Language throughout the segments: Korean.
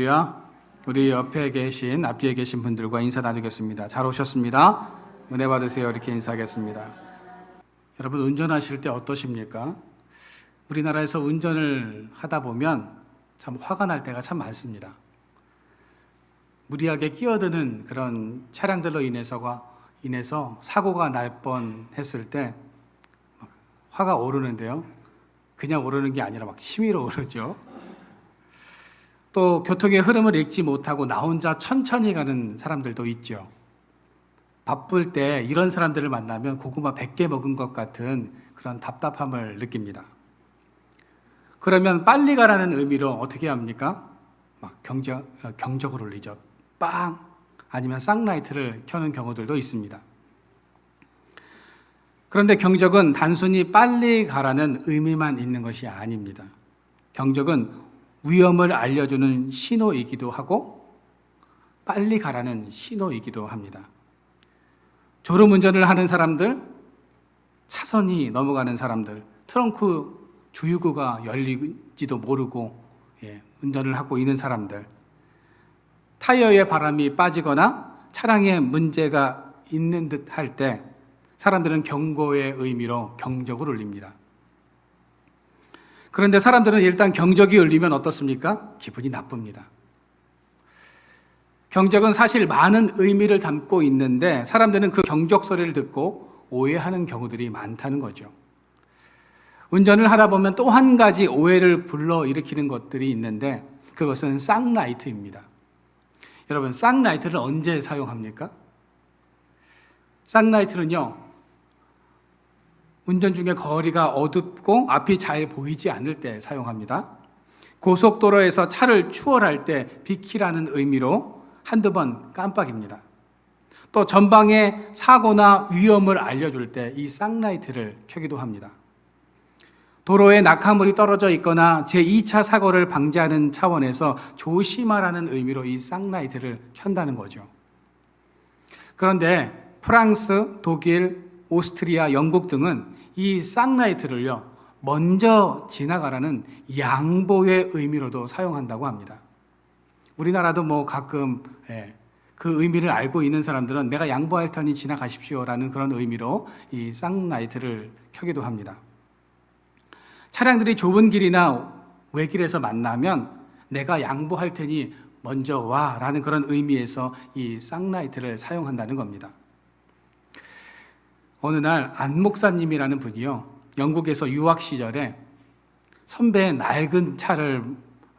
할렐루야. 우리 옆에 계신, 앞뒤에 계신 분들과 인사 나누겠습니다. 잘 오셨습니다. 은혜 받으세요. 이렇게 인사하겠습니다. 여러분, 운전하실 때 어떠십니까? 우리나라에서 운전을 하다 보면 참 화가 날 때가 참 많습니다. 무리하게 끼어드는 그런 차량들로 인해서 사고가 날 뻔했을 때 화가 오르는데요. 그냥 오르는 게 아니라 막 치밀어 오르죠. 또 교통의 흐름을 읽지 못하고 나 혼자 천천히 가는 사람들도 있죠. 바쁠 때 이런 사람들을 만나면 고구마 100개 먹은 것 같은 그런 답답함을 느낍니다. 그러면 빨리 가라는 의미로 어떻게 합니까? 막 경적을 울리죠. 빵! 아니면 쌍라이트를 켜는 경우들도 있습니다. 그런데 경적은 단순히 빨리 가라는 의미만 있는 것이 아닙니다. 경적은 위험을 알려주는 신호이기도 하고 빨리 가라는 신호이기도 합니다. 졸음운전을 하는 사람들, 차선이 넘어가는 사람들, 트렁크 주유구가 열리지도 모르고 운전을 하고 있는 사람들, 타이어에 바람이 빠지거나 차량에 문제가 있는 듯 할 때 사람들은 경고의 의미로 경적을 울립니다. 그런데 사람들은 일단 경적이 울리면 어떻습니까? 기분이 나쁩니다. 경적은 사실 많은 의미를 담고 있는데 사람들은 그 경적 소리를 듣고 오해하는 경우들이 많다는 거죠. 운전을 하다 보면 또 한 가지 오해를 불러일으키는 것들이 있는데 그것은 쌍라이트입니다. 여러분, 쌍라이트를 언제 사용합니까? 쌍라이트는요, 운전 중에 거리가 어둡고 앞이 잘 보이지 않을 때 사용합니다. 고속도로에서 차를 추월할 때 비키라는 의미로 한두 번 깜빡입니다. 또 전방에 사고나 위험을 알려줄 때 이 쌍라이트를 켜기도 합니다. 도로에 낙하물이 떨어져 있거나 제2차 사고를 방지하는 차원에서 조심하라는 의미로 이 쌍라이트를 켠다는 거죠. 그런데 프랑스, 독일, 오스트리아, 영국 등은 이 쌍라이트를요, 먼저 지나가라는 양보의 의미로도 사용한다고 합니다. 우리나라도 뭐 가끔 그 의미를 알고 있는 사람들은 내가 양보할 테니 지나가십시오라는 그런 의미로 이 쌍라이트를 켜기도 합니다. 차량들이 좁은 길이나 외길에서 만나면 내가 양보할 테니 먼저 와라는 그런 의미에서 이 쌍라이트를 사용한다는 겁니다. 어느 날 안 목사님이라는 분이요, 영국에서 유학 시절에 선배의 낡은 차를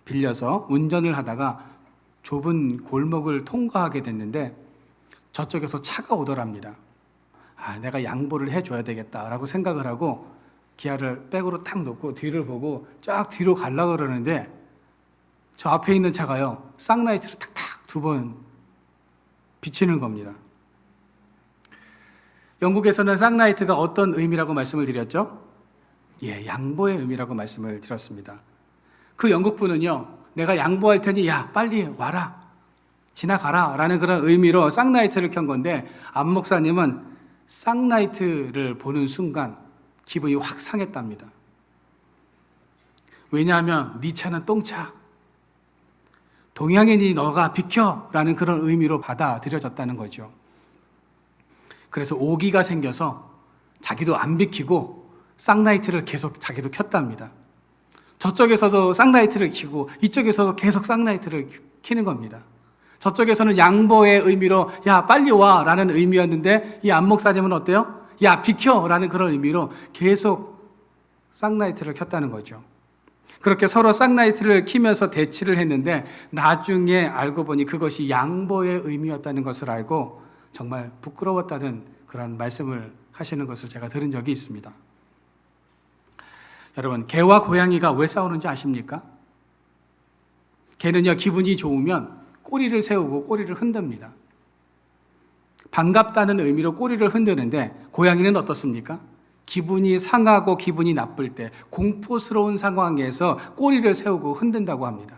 빌려서 운전을 하다가 좁은 골목을 통과하게 됐는데 저쪽에서 차가 오더랍니다. 내가 양보를 해줘야 되겠다라고 생각을 하고 기아를 백으로 탁 놓고 뒤를 보고 쫙 뒤로 가려고 그러는데 저 앞에 있는 차가요, 쌍라이트를 탁탁 2번 비치는 겁니다. 영국에서는 쌍라이트가 어떤 의미라고 말씀을 드렸죠? 양보의 의미라고 말씀을 드렸습니다. 그 영국분은요, 내가 양보할 테니 야 빨리 와라, 지나가라 라는 그런 의미로 쌍라이트를 켠 건데 안 목사님은 쌍라이트를 보는 순간 기분이 확 상했답니다. 왜냐하면 네 차는 똥차, 동양인이 너가 비켜 라는 그런 의미로 받아들여졌다는 거죠. 그래서 오기가 생겨서 자기도 안 비키고 쌍라이트를 계속 자기도 켰답니다. 저쪽에서도 쌍라이트를 켜고 이쪽에서도 계속 쌍라이트를 켜는 겁니다. 저쪽에서는 양보의 의미로 야 빨리 와 라는 의미였는데 이 안 목사님은 어때요? 야 비켜 라는 그런 의미로 계속 쌍라이트를 켰다는 거죠. 그렇게 서로 쌍라이트를 켜면서 대치를 했는데 나중에 알고 보니 그것이 양보의 의미였다는 것을 알고 정말 부끄러웠다는 그런 말씀을 하시는 것을 제가 들은 적이 있습니다. 여러분, 개와 고양이가 왜 싸우는지 아십니까? 개는요, 기분이 좋으면 꼬리를 세우고 꼬리를 흔듭니다. 반갑다는 의미로 꼬리를 흔드는데 고양이는 어떻습니까? 기분이 상하고 기분이 나쁠 때 공포스러운 상황에서 꼬리를 세우고 흔든다고 합니다.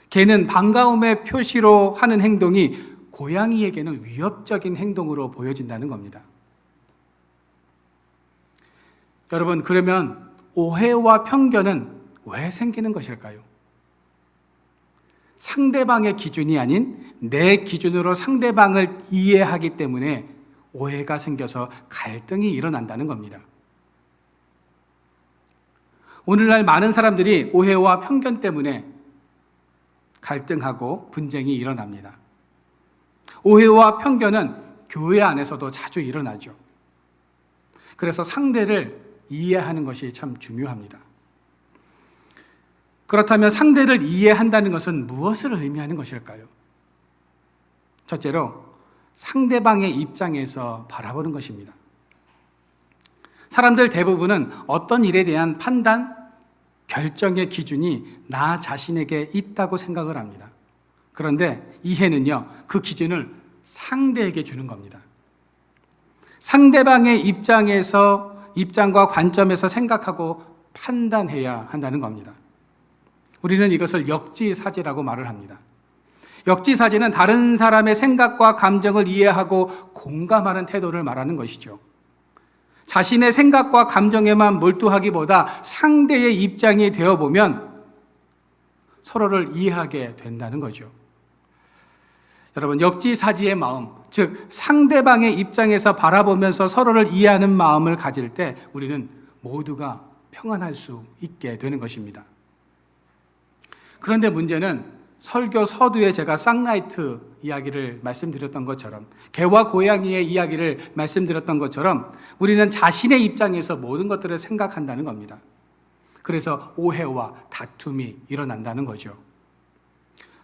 개는 반가움의 표시로 하는 행동이 고양이에게는 위협적인 행동으로 보여진다는 겁니다. 여러분, 그러면 오해와 편견은 왜 생기는 것일까요? 상대방의 기준이 아닌 내 기준으로 상대방을 이해하기 때문에 오해가 생겨서 갈등이 일어난다는 겁니다. 오늘날 많은 사람들이 오해와 편견 때문에 갈등하고 분쟁이 일어납니다. 오해와 편견은 교회 안에서도 자주 일어나죠. 그래서 상대를 이해하는 것이 참 중요합니다. 그렇다면 상대를 이해한다는 것은 무엇을 의미하는 것일까요? 첫째로 상대방의 입장에서 바라보는 것입니다. 사람들 대부분은 어떤 일에 대한 판단, 결정의 기준이 나 자신에게 있다고 생각을 합니다. 그런데 이해는요, 그 기준을 상대에게 주는 겁니다. 상대방의 입장과 관점에서 생각하고 판단해야 한다는 겁니다. 우리는 이것을 역지사지라고 말을 합니다. 역지사지는 다른 사람의 생각과 감정을 이해하고 공감하는 태도를 말하는 것이죠. 자신의 생각과 감정에만 몰두하기보다 상대의 입장이 되어보면 서로를 이해하게 된다는 거죠. 여러분, 역지사지의 마음, 즉 상대방의 입장에서 바라보면서 서로를 이해하는 마음을 가질 때 우리는 모두가 평안할 수 있게 되는 것입니다. 그런데 문제는 설교 서두에 제가 쌍라이트 이야기를 말씀드렸던 것처럼, 개와 고양이의 이야기를 말씀드렸던 것처럼 우리는 자신의 입장에서 모든 것들을 생각한다는 겁니다. 그래서 오해와 다툼이 일어난다는 거죠.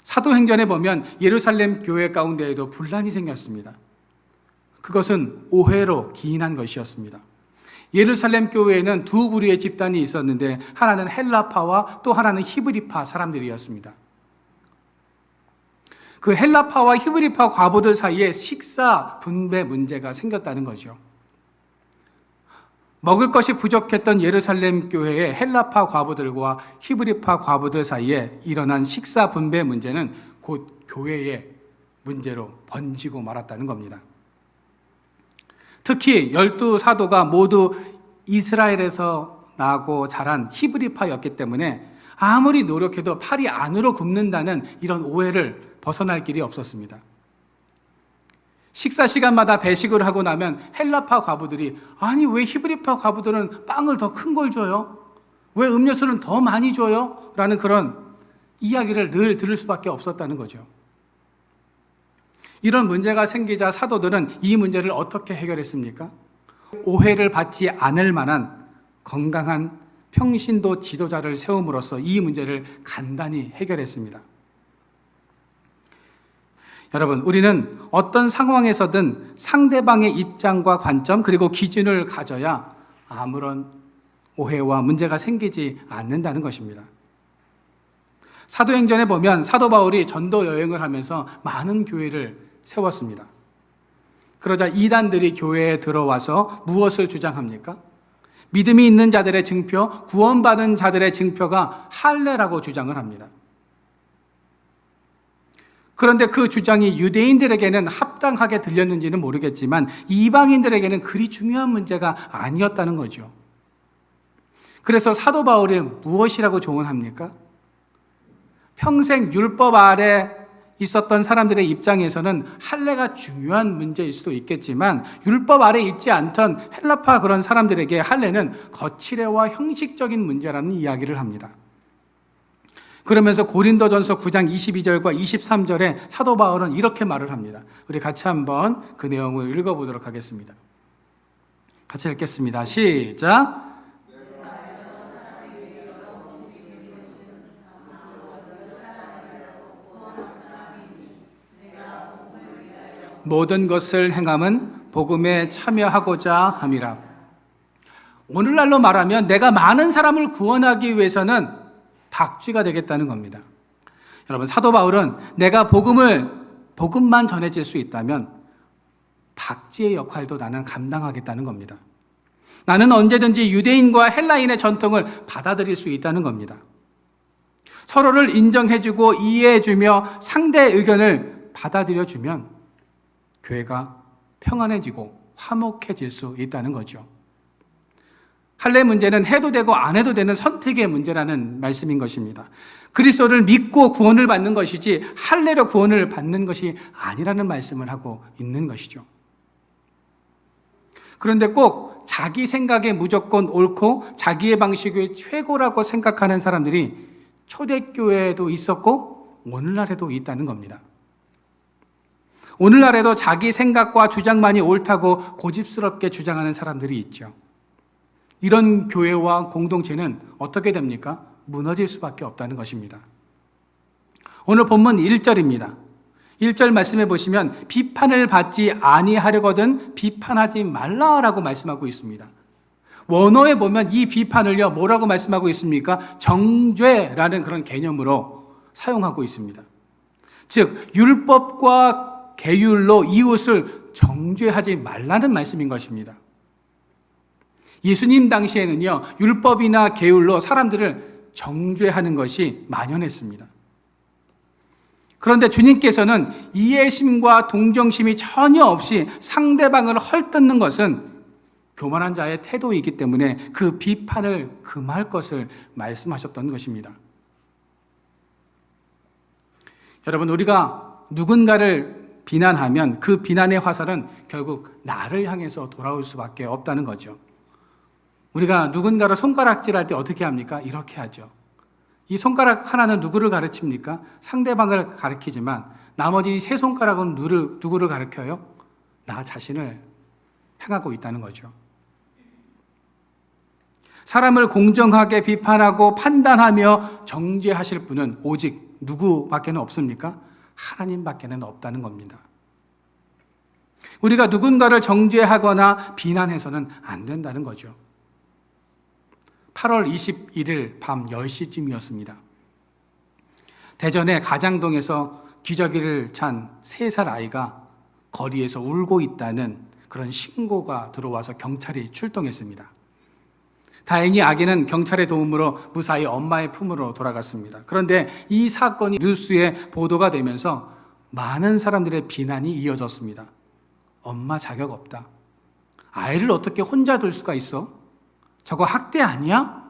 사도행전에 보면 예루살렘 교회 가운데에도 분란이 생겼습니다. 그것은 오해로 기인한 것이었습니다. 예루살렘 교회에는 두 부류의 집단이 있었는데 하나는 헬라파와 또 하나는 히브리파 사람들이었습니다. 그 헬라파와 히브리파 과부들 사이에 식사 분배 문제가 생겼다는 거죠. 먹을 것이 부족했던 예루살렘 교회의 헬라파 과부들과 히브리파 과부들 사이에 일어난 식사 분배 문제는 곧 교회의 문제로 번지고 말았다는 겁니다. 특히 12사도가 모두 이스라엘에서 나고 자란 히브리파였기 때문에 아무리 노력해도 팔이 안으로 굽는다는 이런 오해를 벗어날 길이 없었습니다. 식사 시간마다 배식을 하고 나면 헬라파 과부들이 아니 왜 히브리파 과부들은 빵을 더 큰 걸 줘요? 왜 음료수는 더 많이 줘요? 라는 그런 이야기를 늘 들을 수밖에 없었다는 거죠. 이런 문제가 생기자 사도들은 이 문제를 어떻게 해결했습니까? 오해를 받지 않을 만한 건강한 평신도 지도자를 세움으로써 이 문제를 간단히 해결했습니다. 여러분, 우리는 어떤 상황에서든 상대방의 입장과 관점 그리고 기준을 가져야 아무런 오해와 문제가 생기지 않는다는 것입니다. 사도행전에 보면 사도 바울이 전도 여행을 하면서 많은 교회를 세웠습니다. 그러자 이단들이 교회에 들어와서 무엇을 주장합니까? 믿음이 있는 자들의 증표, 구원받은 자들의 증표가 할례라고 주장을 합니다. 그런데 그 주장이 유대인들에게는 합당하게 들렸는지는 모르겠지만 이방인들에게는 그리 중요한 문제가 아니었다는 거죠. 그래서 사도 바울이 무엇이라고 조언합니까? 평생 율법 아래 있었던 사람들의 입장에서는 할례가 중요한 문제일 수도 있겠지만 율법 아래 있지 않던 헬라파 그런 사람들에게 할례는 거칠애와 형식적인 문제라는 이야기를 합니다. 그러면서 고린도전서 9장 22절과 23절에 사도 바울은 이렇게 말을 합니다. 우리 같이 한번 그 내용을 읽어보도록 하겠습니다. 같이 읽겠습니다. 시작. 모든 것을 행함은 복음에 참여하고자 함이라. 오늘날로 말하면 내가 많은 사람을 구원하기 위해서는 박쥐가 되겠다는 겁니다. 여러분, 사도 바울은 내가 복음만 전해질 수 있다면 박쥐의 역할도 나는 감당하겠다는 겁니다. 나는 언제든지 유대인과 헬라인의 전통을 받아들일 수 있다는 겁니다. 서로를 인정해주고 이해해주며 상대의 의견을 받아들여주면 교회가 평안해지고 화목해질 수 있다는 거죠. 할례 문제는 해도 되고 안 해도 되는 선택의 문제라는 말씀인 것입니다. 그리스도를 믿고 구원을 받는 것이지 할례로 구원을 받는 것이 아니라는 말씀을 하고 있는 것이죠. 그런데 꼭 자기 생각에 무조건 옳고 자기의 방식이 최고라고 생각하는 사람들이 초대교회에도 있었고 오늘날에도 있다는 겁니다. 오늘날에도 자기 생각과 주장만이 옳다고 고집스럽게 주장하는 사람들이 있죠. 이런 교회와 공동체는 어떻게 됩니까? 무너질 수밖에 없다는 것입니다. 오늘 본문 1절입니다. 1절 말씀해 보시면 비판을 받지 아니하려거든 비판하지 말라라고 말씀하고 있습니다. 원어에 보면 이 비판을요 뭐라고 말씀하고 있습니까? 정죄라는 그런 개념으로 사용하고 있습니다. 즉 율법과 계율로 이웃을 정죄하지 말라는 말씀인 것입니다. 예수님 당시에는요 율법이나 계율로 사람들을 정죄하는 것이 만연했습니다. 그런데 주님께서는 이해심과 동정심이 전혀 없이 상대방을 헐뜯는 것은 교만한 자의 태도이기 때문에 그 비판을 금할 것을 말씀하셨던 것입니다. 여러분, 우리가 누군가를 비난하면 그 비난의 화살은 결국 나를 향해서 돌아올 수밖에 없다는 거죠. 우리가 누군가를 손가락질할 때 어떻게 합니까? 이렇게 하죠. 이 손가락 하나는 누구를 가르칩니까? 상대방을 가르치지만 나머지 세 손가락은 누구를 가르쳐요? 나 자신을 향하고 있다는 거죠. 사람을 공정하게 비판하고 판단하며 정죄하실 분은 오직 누구밖에는 없습니까? 하나님밖에는 없다는 겁니다. 우리가 누군가를 정죄하거나 비난해서는 안 된다는 거죠. 8월 21일 밤 10시쯤이었습니다. 대전의 가장동에서 기저귀를 찬 3살 아이가 거리에서 울고 있다는 그런 신고가 들어와서 경찰이 출동했습니다. 다행히 아기는 경찰의 도움으로 무사히 엄마의 품으로 돌아갔습니다. 그런데 이 사건이 뉴스에 보도가 되면서 많은 사람들의 비난이 이어졌습니다. 엄마 자격 없다. 아이를 어떻게 혼자 둘 수가 있어? 저거 학대 아니야?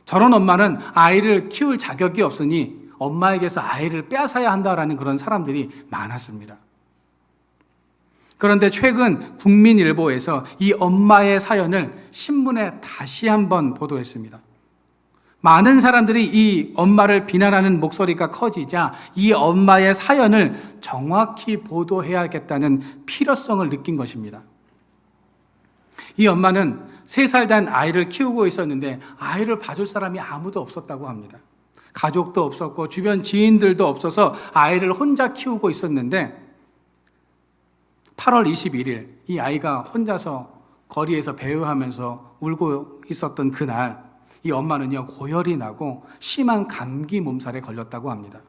저런 엄마는 아이를 키울 자격이 없으니 엄마에게서 아이를 빼앗아야 한다라는 그런 사람들이 많았습니다. 그런데 최근 국민일보에서 이 엄마의 사연을 신문에 다시 한번 보도했습니다. 많은 사람들이 이 엄마를 비난하는 목소리가 커지자 이 엄마의 사연을 정확히 보도해야겠다는 필요성을 느낀 것입니다. 이 엄마는 3살 된 아이를 키우고 있었는데 아이를 봐줄 사람이 아무도 없었다고 합니다. 가족도 없었고 주변 지인들도 없어서 아이를 혼자 키우고 있었는데 8월 21일 이 아이가 혼자서 거리에서 배회하면서 울고 있었던 그날 이 엄마는요 고열이 나고 심한 감기 몸살에 걸렸다고 합니다.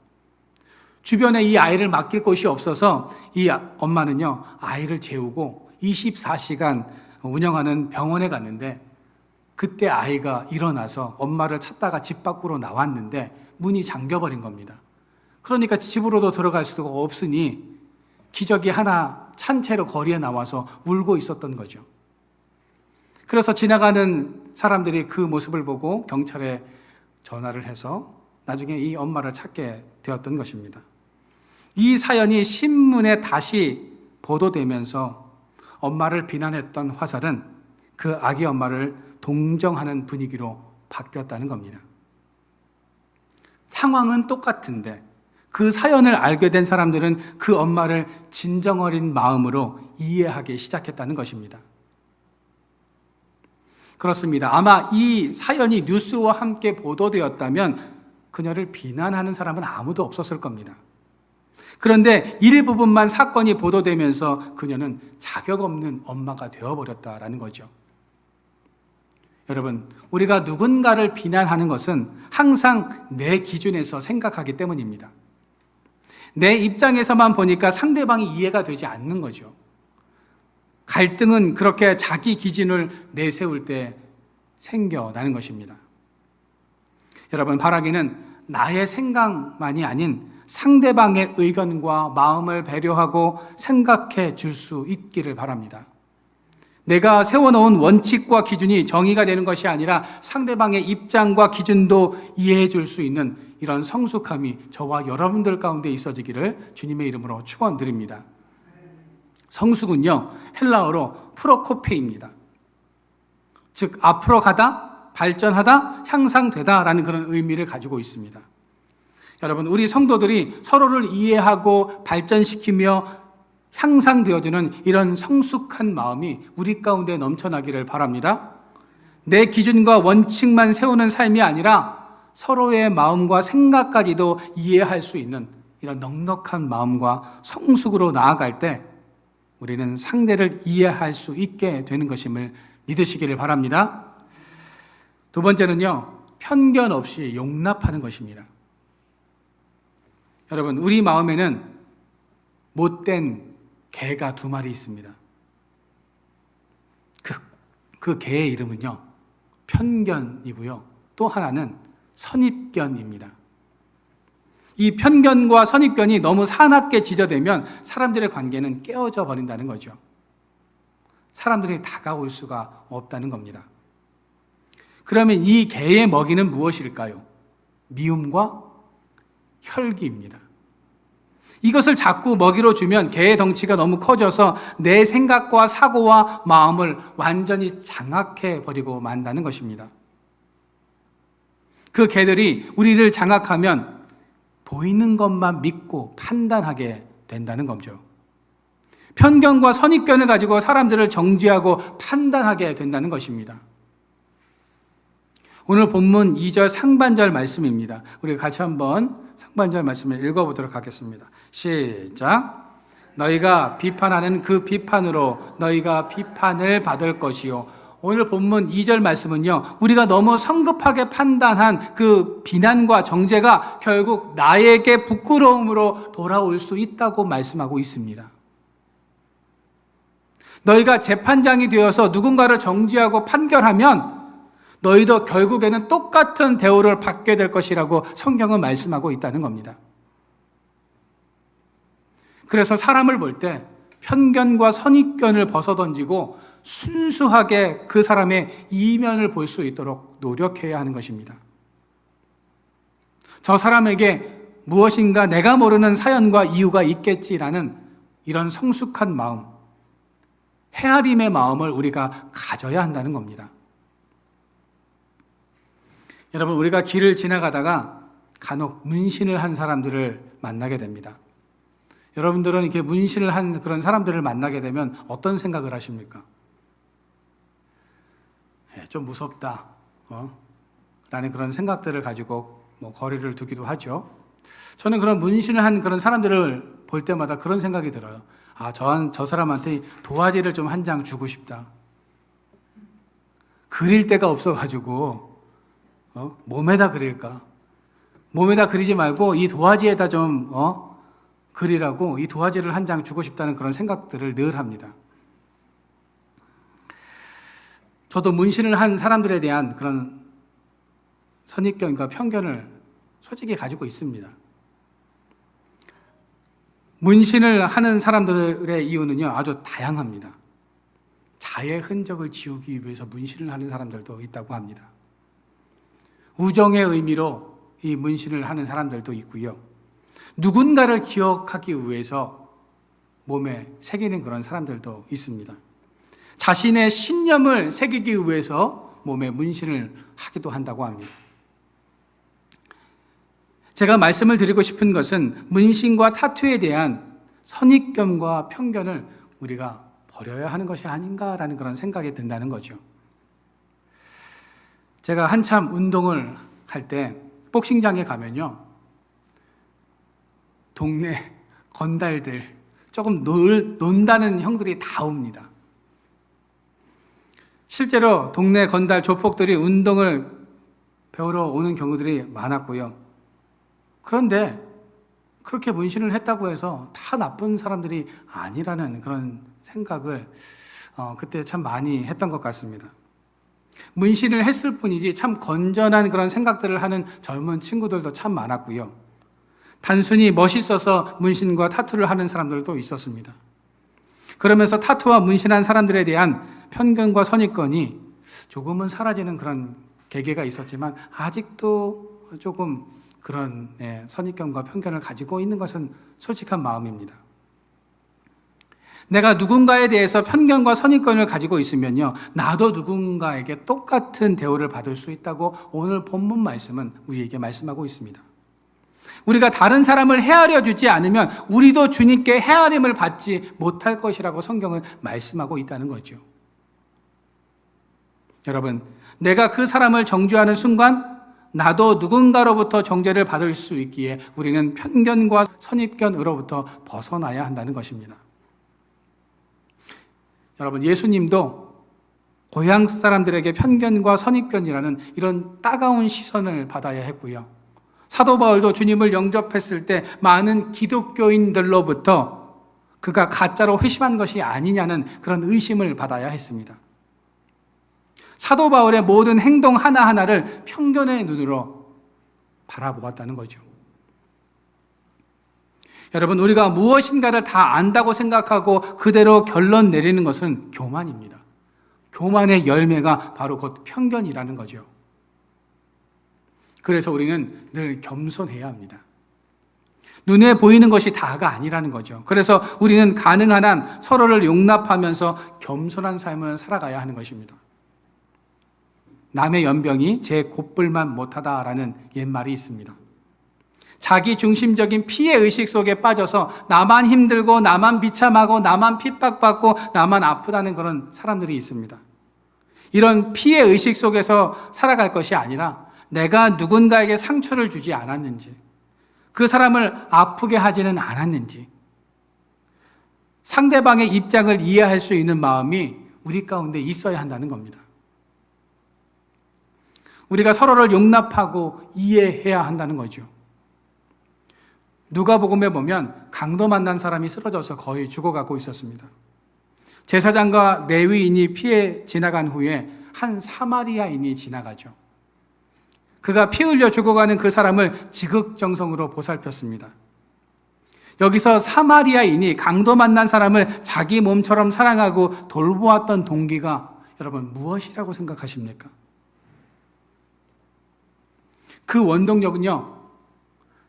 주변에 이 아이를 맡길 곳이 없어서 이 엄마는요 아이를 재우고 24시간 운영하는 병원에 갔는데 그때 아이가 일어나서 엄마를 찾다가 집 밖으로 나왔는데 문이 잠겨버린 겁니다. 그러니까 집으로도 들어갈 수가 없으니 기저귀 하나 찬 채로 거리에 나와서 울고 있었던 거죠. 그래서 지나가는 사람들이 그 모습을 보고 경찰에 전화를 해서 나중에 이 엄마를 찾게 되었던 것입니다. 이 사연이 신문에 다시 보도되면서 엄마를 비난했던 화살은 그 아기 엄마를 동정하는 분위기로 바뀌었다는 겁니다. 상황은 똑같은데 그 사연을 알게 된 사람들은 그 엄마를 진정 어린 마음으로 이해하기 시작했다는 것입니다. 그렇습니다. 아마 이 사연이 뉴스와 함께 보도되었다면 그녀를 비난하는 사람은 아무도 없었을 겁니다. 그런데 일부분만 사건이 보도되면서 그녀는 자격 없는 엄마가 되어버렸다라는 거죠. 여러분, 우리가 누군가를 비난하는 것은 항상 내 기준에서 생각하기 때문입니다. 내 입장에서만 보니까 상대방이 이해가 되지 않는 거죠. 갈등은 그렇게 자기 기준을 내세울 때 생겨나는 것입니다. 여러분, 바라기는 나의 생각만이 아닌 상대방의 의견과 마음을 배려하고 생각해 줄 수 있기를 바랍니다. 내가 세워놓은 원칙과 기준이 정의가 되는 것이 아니라 상대방의 입장과 기준도 이해해 줄 수 있는 이런 성숙함이 저와 여러분들 가운데 있어지기를 주님의 이름으로 축원드립니다. 성숙은요, 헬라어로 프로코페입니다. 즉 앞으로 가다, 발전하다, 향상되다라는 그런 의미를 가지고 있습니다. 여러분, 우리 성도들이 서로를 이해하고 발전시키며 향상되어지는 이런 성숙한 마음이 우리 가운데 넘쳐나기를 바랍니다. 내 기준과 원칙만 세우는 삶이 아니라 서로의 마음과 생각까지도 이해할 수 있는 이런 넉넉한 마음과 성숙으로 나아갈 때 우리는 상대를 이해할 수 있게 되는 것임을 믿으시기를 바랍니다. 두 번째는요, 편견 없이 용납하는 것입니다. 여러분, 우리 마음에는 못된 개가 두 마리 있습니다. 그 개의 이름은요, 편견이고요. 또 하나는 선입견입니다. 이 편견과 선입견이 너무 사납게 지저되면 사람들의 관계는 깨어져 버린다는 거죠. 사람들이 다가올 수가 없다는 겁니다. 그러면 이 개의 먹이는 무엇일까요? 미움과 혈기입니다. 이것을 자꾸 먹이로 주면 개의 덩치가 너무 커져서 내 생각과 사고와 마음을 완전히 장악해 버리고 만다는 것입니다. 그 개들이 우리를 장악하면 보이는 것만 믿고 판단하게 된다는 거죠. 편견과 선입견을 가지고 사람들을 정죄하고 판단하게 된다는 것입니다. 오늘 본문 2절 상반절 말씀입니다. 우리 같이 한번 상반절 말씀을 읽어보도록 하겠습니다. 시작. 너희가 비판하는 그 비판으로 너희가 비판을 받을 것이요. 오늘 본문 2절 말씀은요, 우리가 너무 성급하게 판단한 그 비난과 정죄가 결국 나에게 부끄러움으로 돌아올 수 있다고 말씀하고 있습니다. 너희가 재판장이 되어서 누군가를 정죄하고 판결하면 너희도 결국에는 똑같은 대우를 받게 될 것이라고 성경은 말씀하고 있다는 겁니다. 그래서 사람을 볼 때 편견과 선입견을 벗어던지고 순수하게 그 사람의 이면을 볼 수 있도록 노력해야 하는 것입니다. 저 사람에게 무엇인가 내가 모르는 사연과 이유가 있겠지라는 이런 성숙한 마음, 헤아림의 마음을 우리가 가져야 한다는 겁니다. 여러분, 우리가 길을 지나가다가 간혹 문신을 한 사람들을 만나게 됩니다. 여러분들은 이렇게 문신을 한 그런 사람들을 만나게 되면 어떤 생각을 하십니까? 좀 무섭다, 라는 그런 생각들을 가지고 거리를 두기도 하죠. 저는 그런 문신을 한 그런 사람들을 볼 때마다 그런 생각이 들어요. 저 사람한테 도화지를 좀 한 장 주고 싶다. 그릴 데가 없어가지고 몸에다 그릴까? 몸에다 그리지 말고 이 도화지에다 좀 그리라고 이 도화지를 한 장 주고 싶다는 그런 생각들을 늘 합니다. 저도 문신을 한 사람들에 대한 그런 선입견과 편견을 솔직히 가지고 있습니다. 문신을 하는 사람들의 이유는요, 아주 다양합니다. 자의 흔적을 지우기 위해서 문신을 하는 사람들도 있다고 합니다. 우정의 의미로 이 문신을 하는 사람들도 있고요. 누군가를 기억하기 위해서 몸에 새기는 그런 사람들도 있습니다. 자신의 신념을 새기기 위해서 몸에 문신을 하기도 한다고 합니다. 제가 말씀을 드리고 싶은 것은 문신과 타투에 대한 선입견과 편견을 우리가 버려야 하는 것이 아닌가라는 그런 생각이 든다는 거죠. 제가 한참 운동을 할 때 복싱장에 가면요, 동네 건달들, 조금 논다는 형들이 다 옵니다. 실제로 동네 건달 조폭들이 운동을 배우러 오는 경우들이 많았고요. 그런데 그렇게 문신을 했다고 해서 다 나쁜 사람들이 아니라는 그런 생각을 그때 참 많이 했던 것 같습니다. 문신을 했을 뿐이지 참 건전한 그런 생각들을 하는 젊은 친구들도 참 많았고요. 단순히 멋있어서 문신과 타투를 하는 사람들도 있었습니다. 그러면서 타투와 문신한 사람들에 대한 편견과 선입견이 조금은 사라지는 그런 계기가 있었지만 아직도 조금 그런 선입견과 편견을 가지고 있는 것은 솔직한 마음입니다. 내가 누군가에 대해서 편견과 선입견을 가지고 있으면요, 나도 누군가에게 똑같은 대우를 받을 수 있다고 오늘 본문 말씀은 우리에게 말씀하고 있습니다. 우리가 다른 사람을 헤아려 주지 않으면 우리도 주님께 헤아림을 받지 못할 것이라고 성경은 말씀하고 있다는 거죠. 여러분, 내가 그 사람을 정죄하는 순간 나도 누군가로부터 정죄를 받을 수 있기에 우리는 편견과 선입견으로부터 벗어나야 한다는 것입니다. 여러분, 예수님도 고향 사람들에게 편견과 선입견이라는 이런 따가운 시선을 받아야 했고요. 사도 바울도 주님을 영접했을 때 많은 기독교인들로부터 그가 가짜로 회심한 것이 아니냐는 그런 의심을 받아야 했습니다. 사도 바울의 모든 행동 하나하나를 편견의 눈으로 바라보았다는 거죠. 여러분, 우리가 무엇인가를 다 안다고 생각하고 그대로 결론 내리는 것은 교만입니다. 교만의 열매가 바로 곧 편견이라는 거죠. 그래서 우리는 늘 겸손해야 합니다. 눈에 보이는 것이 다가 아니라는 거죠. 그래서 우리는 가능한 한 서로를 용납하면서 겸손한 삶을 살아가야 하는 것입니다. 남의 연병이 제 곱불만 못하다라는 옛말이 있습니다. 자기 중심적인 피해 의식 속에 빠져서 나만 힘들고 나만 비참하고 나만 핍박받고 나만 아프다는 그런 사람들이 있습니다. 이런 피해 의식 속에서 살아갈 것이 아니라 내가 누군가에게 상처를 주지 않았는지, 그 사람을 아프게 하지는 않았는지, 상대방의 입장을 이해할 수 있는 마음이 우리 가운데 있어야 한다는 겁니다. 우리가 서로를 용납하고 이해해야 한다는 거죠. 누가복음에 보면 강도 만난 사람이 쓰러져서 거의 죽어가고 있었습니다. 제사장과 레위인이 피해 지나간 후에 한 사마리아인이 지나가죠. 그가 피 흘려 죽어가는 그 사람을 지극정성으로 보살폈습니다. 여기서 사마리아인이 강도 만난 사람을 자기 몸처럼 사랑하고 돌보았던 동기가 여러분 무엇이라고 생각하십니까? 그 원동력은요,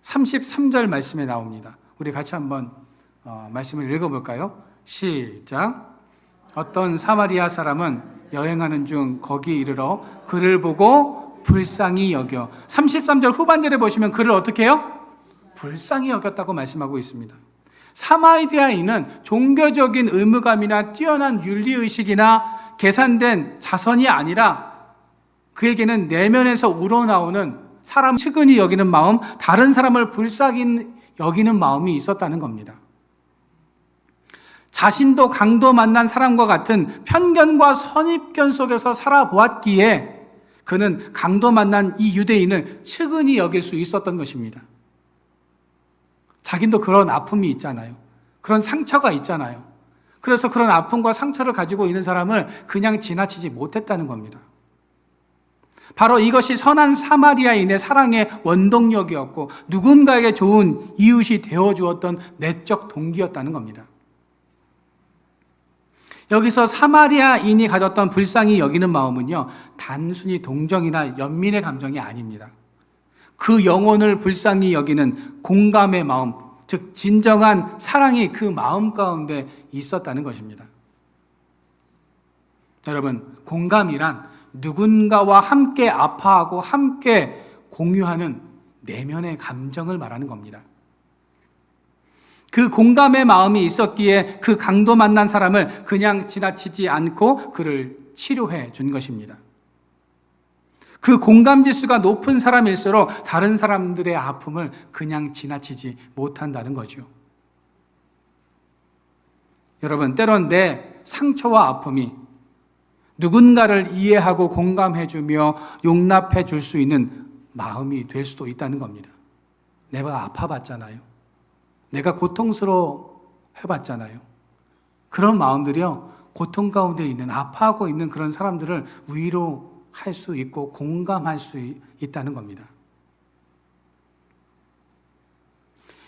33절 말씀에 나옵니다. 우리 같이 한번 말씀을 읽어볼까요? 시작. 어떤 사마리아 사람은 여행하는 중 거기 이르러 그를 보고 불쌍히 여겨. 33절 후반절에 보시면 그를 어떻게 해요? 불쌍히 여겼다고 말씀하고 있습니다. 사마리아인은 종교적인 의무감이나 뛰어난 윤리의식이나 계산된 자선이 아니라 그에게는 내면에서 우러나오는 사람 측은히 여기는 마음, 다른 사람을 불쌍히 여기는 마음이 있었다는 겁니다. 자신도 강도 만난 사람과 같은 편견과 선입견 속에서 살아보았기에 그는 강도 만난 이 유대인을 측은히 여길 수 있었던 것입니다. 자기도 그런 아픔이 있잖아요. 그런 상처가 있잖아요. 그래서 그런 아픔과 상처를 가지고 있는 사람을 그냥 지나치지 못했다는 겁니다. 바로 이것이 선한 사마리아인의 사랑의 원동력이었고 누군가에게 좋은 이웃이 되어주었던 내적 동기였다는 겁니다. 여기서 사마리아인이 가졌던 불쌍히 여기는 마음은요, 단순히 동정이나 연민의 감정이 아닙니다. 그 영혼을 불쌍히 여기는 공감의 마음, 즉 진정한 사랑이 그 마음 가운데 있었다는 것입니다. 여러분, 공감이란 누군가와 함께 아파하고 함께 공유하는 내면의 감정을 말하는 겁니다. 그 공감의 마음이 있었기에 그 강도 만난 사람을 그냥 지나치지 않고 그를 치료해 준 것입니다. 그 공감 지수가 높은 사람일수록 다른 사람들의 아픔을 그냥 지나치지 못한다는 거죠. 여러분, 때론 내 상처와 아픔이 누군가를 이해하고 공감해주며 용납해 줄 수 있는 마음이 될 수도 있다는 겁니다. 내가 아파봤잖아요. 내가 고통스러워 해봤잖아요. 그런 마음들이요, 고통 가운데 있는, 아파하고 있는 그런 사람들을 위로할 수 있고 공감할 수 있다는 겁니다.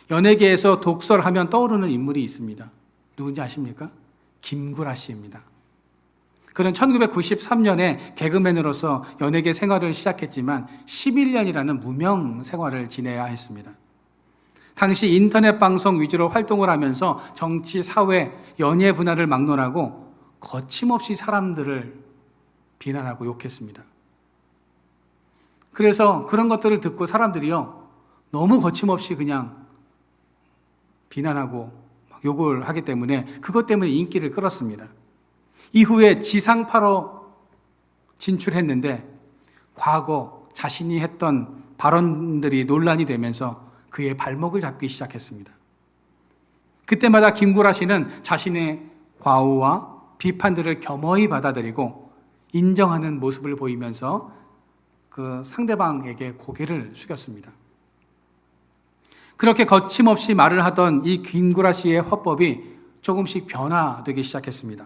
연예계에서 독설하면 떠오르는 인물이 있습니다. 누군지 아십니까? 김구라 씨입니다. 그는 1993년에 개그맨으로서 연예계 생활을 시작했지만 11년이라는 무명 생활을 지내야 했습니다. 당시 인터넷 방송 위주로 활동을 하면서 정치, 사회, 연예 분야를 막론하고 거침없이 사람들을 비난하고 욕했습니다. 그래서 그런 것들을 듣고 사람들이요, 너무 거침없이 그냥 비난하고 욕을 하기 때문에 그것 때문에 인기를 끌었습니다. 이후에 지상파로 진출했는데 과거 자신이 했던 발언들이 논란이 되면서 그의 발목을 잡기 시작했습니다. 그때마다 김구라 씨는 자신의 과오와 비판들을 겸허히 받아들이고 인정하는 모습을 보이면서 그 상대방에게 고개를 숙였습니다. 그렇게 거침없이 말을 하던 이 김구라 씨의 화법이 조금씩 변화되기 시작했습니다.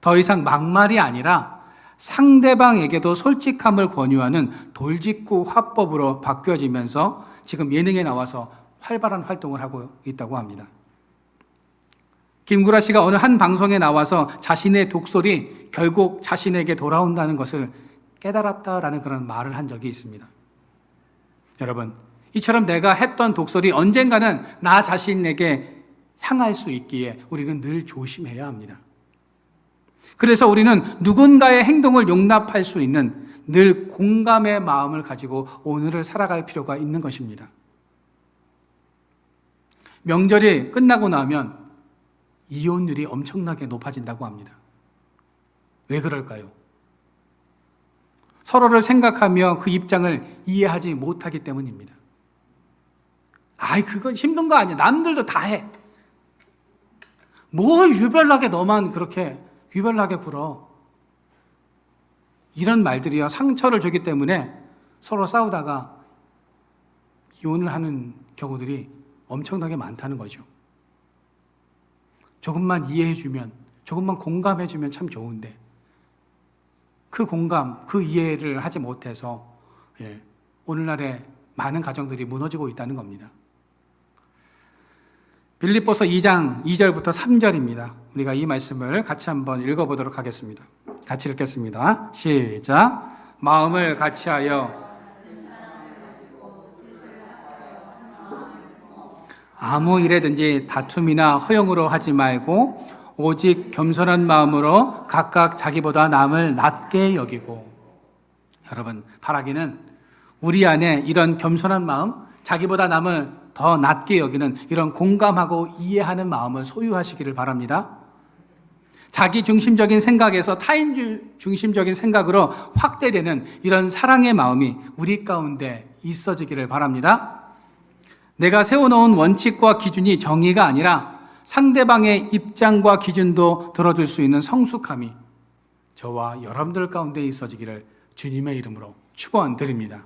더 이상 막말이 아니라 상대방에게도 솔직함을 권유하는 돌직구 화법으로 바뀌어지면서 지금 예능에 나와서 활발한 활동을 하고 있다고 합니다. 김구라 씨가 어느 한 방송에 나와서 자신의 독설이 결국 자신에게 돌아온다는 것을 깨달았다라는 그런 말을 한 적이 있습니다. 여러분, 이처럼 내가 했던 독설이 언젠가는 나 자신에게 향할 수 있기에 우리는 늘 조심해야 합니다. 그래서 우리는 누군가의 행동을 용납할 수 있는 늘 공감의 마음을 가지고 오늘을 살아갈 필요가 있는 것입니다. 명절이 끝나고 나면 이혼율이 엄청나게 높아진다고 합니다. 왜 그럴까요? 서로를 생각하며 그 입장을 이해하지 못하기 때문입니다. 아이, 그건 힘든 거 아니야. 남들도 다 해. 뭘 유별나게 너만 그렇게 유별나게 굴어. 이런 말들이요, 상처를 주기 때문에 서로 싸우다가 이혼을 하는 경우들이 엄청나게 많다는 거죠. 조금만 이해해주면, 조금만 공감해주면 참 좋은데 그 공감, 그 이해를 하지 못해서 오늘날의 많은 가정들이 무너지고 있다는 겁니다. 빌립보서 2장 2절부터 3절입니다. 우리가 이 말씀을 같이 한번 읽어보도록 하겠습니다. 같이 읽겠습니다. 시작. 마음을 같이하여 아무 일에든지 다툼이나 허용으로 하지 말고 오직 겸손한 마음으로 각각 자기보다 남을 낮게 여기고. 여러분, 바라기는 우리 안에 이런 겸손한 마음, 자기보다 남을 더 낮게 여기는 이런 공감하고 이해하는 마음을 소유하시기를 바랍니다. 자기 중심적인 생각에서 타인 중심적인 생각으로 확대되는 이런 사랑의 마음이 우리 가운데 있어지기를 바랍니다. 내가 세워놓은 원칙과 기준이 정의가 아니라 상대방의 입장과 기준도 들어줄 수 있는 성숙함이 저와 여러분들 가운데 있어지기를 주님의 이름으로 축원드립니다.